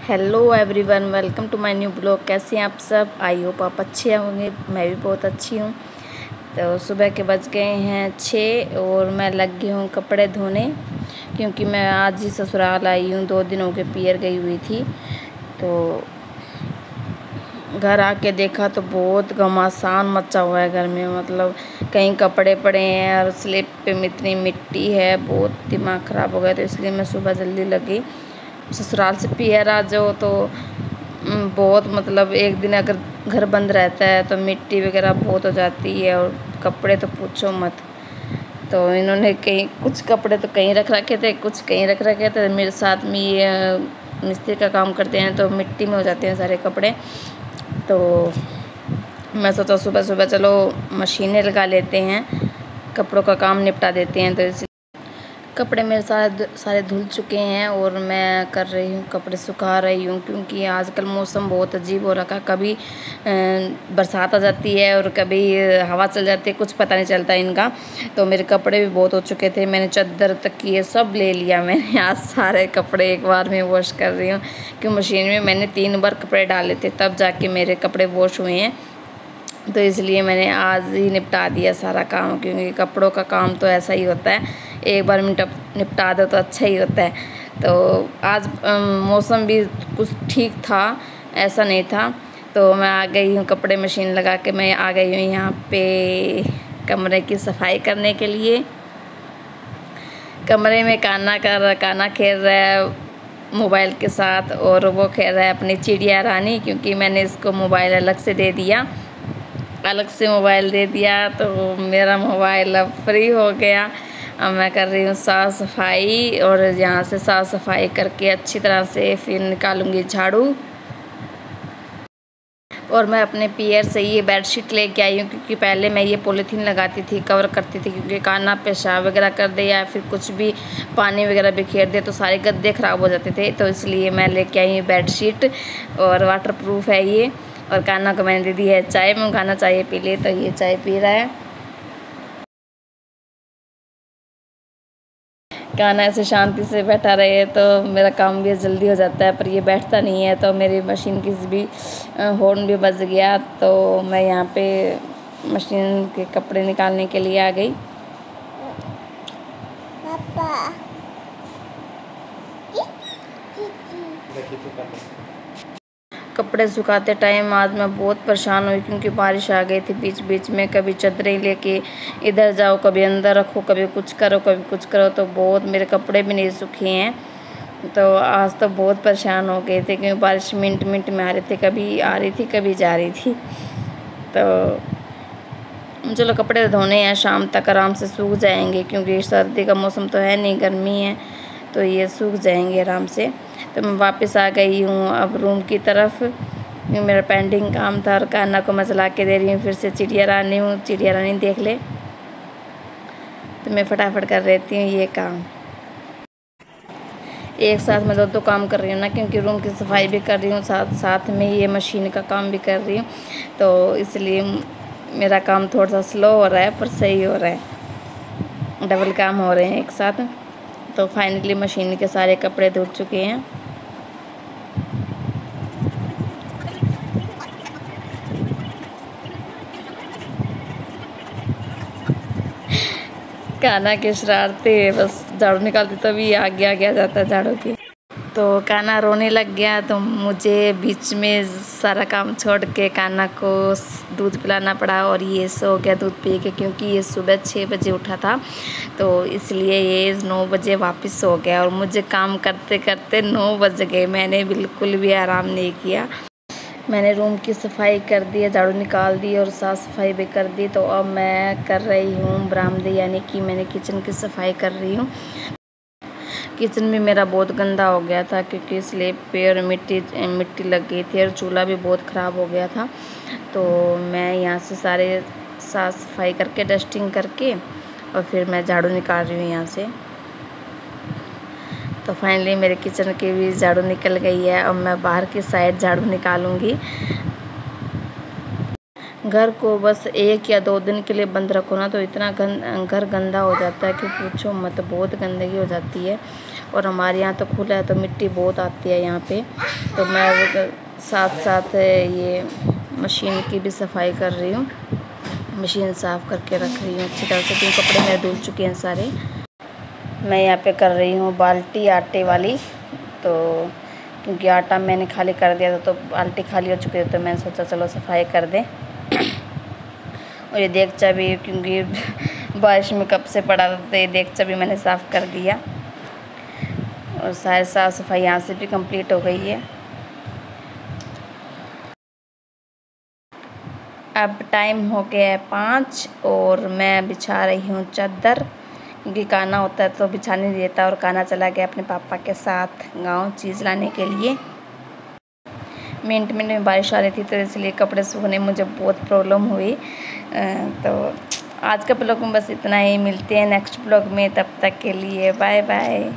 Hello everyone, welcome to my new blog. कैसे हैं आप सब? आई होप आप अच्छे होंगे। मैं भी बहुत अच्छी हूँ। तो सुबह के बज गए हैं 6 और मैं लग गई हूँ कपड़े धोने, क्योंकि मैं आज ही ससुराल आई हूँ। 2 दिन हो गए पियर गई हुई थी। तो घर आके देखा तो बहुत घमासान मचा हुआ है घर में। मतलब कहीं कपड़े पड़े हैं और स्लिप पे इतनी मिट्टी है, बहुत दिमाग ख़राब हो गया। तो इसलिए मैं सुबह जल्दी लगी। ससुराल से पियर आ जाओ तो बहुत मतलब एक दिन अगर घर बंद रहता है तो मिट्टी वगैरह बहुत हो जाती है, और कपड़े तो पूछो मत। तो इन्होंने कहीं कुछ कपड़े तो कहीं रख रखे थे, कुछ कहीं रख रखे थे। मेरे साथ में ये मिस्त्री का काम करते हैं तो मिट्टी में हो जाते हैं सारे कपड़े। तो मैं सोचा सुबह सुबह चलो मशीनें लगा लेते हैं, कपड़ों का काम निपटा देते हैं। तो इस कपड़े मेरे सारे धुल चुके हैं और मैं कर रही हूँ, कपड़े सुखा रही हूँ, क्योंकि आजकल मौसम बहुत अजीब हो रखा। कभी बरसात आ जाती है और कभी हवा चल जाती है, कुछ पता नहीं चलता इनका। तो मेरे कपड़े भी बहुत हो चुके थे। मैंने चादर तकिए सब ले लिया। मैंने आज सारे कपड़े एक बार में वॉश कर रही हूँ, क्योंकि मशीन में मैंने 3 बार कपड़े डाले थे, तब जाके मेरे कपड़े वॉश हुए हैं। तो इसलिए मैंने आज ही निपटा दिया सारा काम, क्योंकि कपड़ों का काम तो ऐसा ही होता है, एक बार में निपटा दो तो अच्छा ही होता है। तो आज मौसम भी कुछ ठीक था, ऐसा नहीं था। तो मैं आ गई हूँ कपड़े मशीन लगा के। मैं आ गई हूँ यहाँ पे कमरे की सफाई करने के लिए। कमरे में काना खेल रहा है मोबाइल के साथ, और वो खेल रहा है अपनी चिड़िया रानी, क्योंकि मैंने इसको मोबाइल अलग से दे दिया। तो मेरा मोबाइल अब फ्री हो गया। अब मैं कर रही हूँ साफ़ सफाई, और यहाँ से साफ़ सफाई करके अच्छी तरह से फिर निकालूंगी झाड़ू। और मैं अपने पियर से ये बेडशीट लेके आई हूँ, क्योंकि पहले मैं ये पॉलीथीन लगाती थी, कवर करती थी, क्योंकि काना पेशाब वगैरह कर दे या फिर कुछ भी पानी वगैरह बिखेर दे तो सारे गद्दे ख़राब हो जाते थे। तो इसलिए मैं लेके आई हूँ बेडशीट, और वाटरप्रूफ है ये। और कान्हा को मैंने दे दी है चाय। मैं कान्हा चाय पी ले, तो ये चाय पी रहा है। कान्हा ऐसे शांति से बैठा रहे तो मेरा काम भी जल्दी हो जाता है, पर ये बैठता नहीं है। तो मेरी मशीन की भी हॉर्न भी बज गया। तो मैं यहाँ पे मशीन के कपड़े निकालने के लिए आ गई। पापा कपड़े सुखाते टाइम आज मैं बहुत परेशान हुई, क्योंकि बारिश आ गई थी बीच बीच में। कभी चादरें लेके इधर जाओ, कभी अंदर रखो, कभी कुछ करो, कभी कुछ करो। तो बहुत मेरे कपड़े भी नहीं सूखे हैं। तो आज तो बहुत परेशान हो गए थे, क्योंकि बारिश मिनट मिनट में आ रही थी, कभी आ रही थी कभी जा रही थी। तो चलो कपड़े धोने हैं, शाम तक आराम से सूख जाएंगे, क्योंकि सर्दी का मौसम तो है नहीं, गर्मी है, तो ये सूख जाएंगे आराम से। तो मैं वापस आ गई हूँ अब रूम की तरफ। मेरा पेंडिंग काम था, और कान्हा को मैं चला के दे रही हूँ फिर से चिड़िया रानी देख ले। तो मैं फटाफट कर रहती हूँ ये काम। एक साथ मैं दो काम कर रही हूँ ना, क्योंकि रूम की सफाई भी कर रही हूँ, साथ साथ में ये मशीन का काम भी कर रही हूँ। तो इसलिए मेरा काम थोड़ा सा स्लो हो रहा है, पर सही हो रहा है, डबल काम हो रहे हैं एक साथ। तो फाइनली मशीन के सारे कपड़े धुल चुके हैं। कान्हा की शरारतें, बस झाड़ू निकालती तभी आगे आ जाता है झाड़ू की। तो कान्हा रोने लग गया, तो मुझे बीच में सारा काम छोड़ के कान्हा को दूध पिलाना पड़ा। और ये सो गया दूध पी के, क्योंकि ये सुबह 6 बजे उठा था, तो इसलिए ये 9 बजे वापस सो गया। और मुझे काम करते करते 9 बज गए, मैंने बिल्कुल भी आराम नहीं किया। मैंने रूम की सफाई कर दी, झाड़ू निकाल दी और साफ़ सफाई भी कर दी। तो अब मैं कर रही हूँ बरामदे, यानी कि मैंने किचन की सफाई कर रही हूँ। किचन भी मेरा बहुत गंदा हो गया था, क्योंकि स्लैब पे और मिट्टी लग गई थी, और चूल्हा भी बहुत ख़राब हो गया था। तो मैं यहाँ से सारे साफ़ सफाई करके डस्टिंग करके और फिर मैं झाड़ू निकाल रही हूँ यहाँ से। तो फाइनली मेरे किचन की भी झाड़ू निकल गई है। अब मैं बाहर की साइड झाड़ू निकालूंगी। घर को बस 1 या 2 दिन के लिए बंद रखो ना, तो इतना घर गंदा हो जाता है कि पूछो मत, बहुत गंदगी हो जाती है। और हमारे यहाँ तो खुला है तो मिट्टी बहुत आती है यहाँ पे। तो मैं साथ साथ ये मशीन की भी सफाई कर रही हूँ, मशीन साफ़ करके रख रही हूँ अच्छी तरह से, क्योंकि कपड़े मेरे धुल चुके हैं सारे। मैं यहाँ पे कर रही हूँ बाल्टी आटे वाली, तो क्योंकि आटा मैंने खाली कर दिया था तो बाल्टी खाली हो चुकी थी, तो मैंने सोचा चलो सफाई कर दें। और ये देगचा भी, क्योंकि बारिश में कब से पड़ा था, तो ये देगचा भी मैंने साफ़ कर दिया। और सारी साफ़ सफाई यहाँ से भी कंप्लीट हो गई है। अब टाइम हो गया है 5 और मैं बिछा रही हूँ चादर, क्योंकि कान्हा होता है तो बिछा नहीं देता, और कान्हा चला गया अपने पापा के साथ गांव चीज़ लाने के लिए। मिनट में बारिश आ रही थी तो इसलिए कपड़े सूखने में मुझे बहुत प्रॉब्लम हुई। तो आज का ब्लॉग में बस इतना ही, मिलते हैं नेक्स्ट ब्लॉग में, तब तक के लिए बाय बाय।